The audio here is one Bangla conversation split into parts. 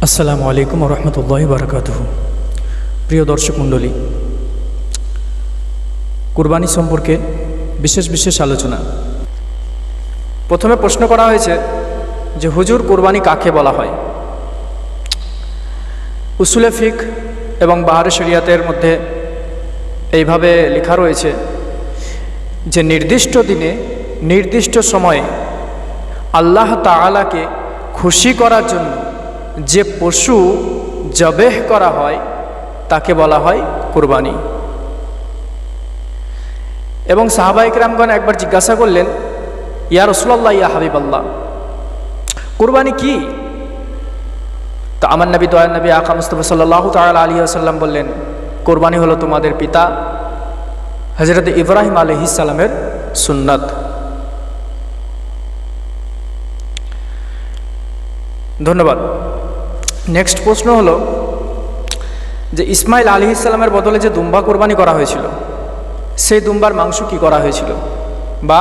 আসসালামু আলাইকুম ওয়া রাহমাতুল্লাহি ওয়া বারাকাতুহু। প্রিয় দর্শক মণ্ডলী, কুরবানি সম্পর্কে বিশেষ আলোচনা। প্রথমে প্রশ্ন করা হয়েছে যে হুজুর, কুরবানি কাকে বলা হয়? উসুলে ফিকহ এবং বাহারে শরিয়াতের মধ্যে এইভাবে লেখা রয়েছে যে নির্দিষ্ট দিনে নির্দিষ্ট সময়ে আল্লাহ তাআলাকে খুশি করার জন্য যে পশু জবেহ করা হয় তাকে বলা হয় কুরবানি। এবং সাহাবায়ে কেরামগণ একবার জিজ্ঞাসা করলেন, ইয়া রাসূলুল্লাহ, ইয়া হাবিবাল্লাহ, কুরবানি কি? তো আমার নবী, দয়ার নবী আকা মুস্তাফা সাল্লাল্লাহু তাআলা আলাইহি ওয়াসাল্লাম বললেন, কুরবানি হলো তোমাদের পিতা হযরত ইব্রাহিম আলাইহিস সালামের সুন্নাত। ধন্যবাদ। নেক্সট প্রশ্ন হলো যে ইসমাইল আলাইহিস সালামের বদলে যে দুম্বা কোরবানি করা হয়েছিল, সেই দুম্বার মাংস কি করা হয়েছিল বা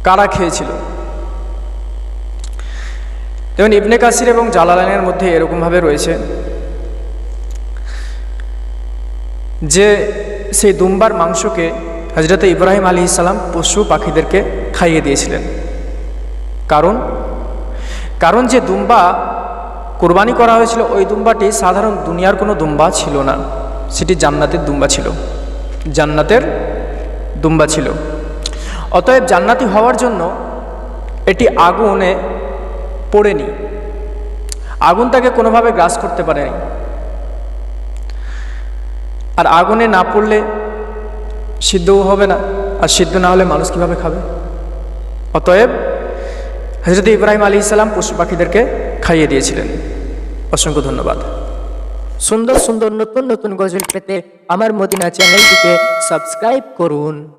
কারা খেয়েছিল? যেমন ইবনে কাসির এবং জালালাইনের মধ্যে এরকমভাবে রয়েছে যে সেই দুম্বার মাংসকে হযরত ইব্রাহিম আলাইহিস সালাম পশু পাখিদেরকে খাইয়ে দিয়েছিলেন। কারণ যে দুম্বা কোরবানি করা হয়েছিল, ওই দুম্বাটি সাধারণ দুনিয়ার কোনো দুম্বা ছিল না, সেটি জান্নাতের দুম্বা ছিল। অতএব জান্নাতি হওয়ার জন্য এটি আগুনে পড়েনি, আগুন তাকে কোনোভাবে গ্রাস করতে পারেনি। আর আগুনে না পড়লে সিদ্ধও হবে না, আর সিদ্ধ না হলে মানুষ কীভাবে খাবে? অতএব হযরত ইব্রাহিম আলাইহিস সালাম পশু পাখিদেরকে খাইয়ে দিয়েছিলেন। অসংখ্য ধন্যবাদ। সুন্দর সুন্দর নতুন নতুন গজল পেতে আমার মদিনা চ্যানেলটিকে সাবস্ক্রাইব করুন।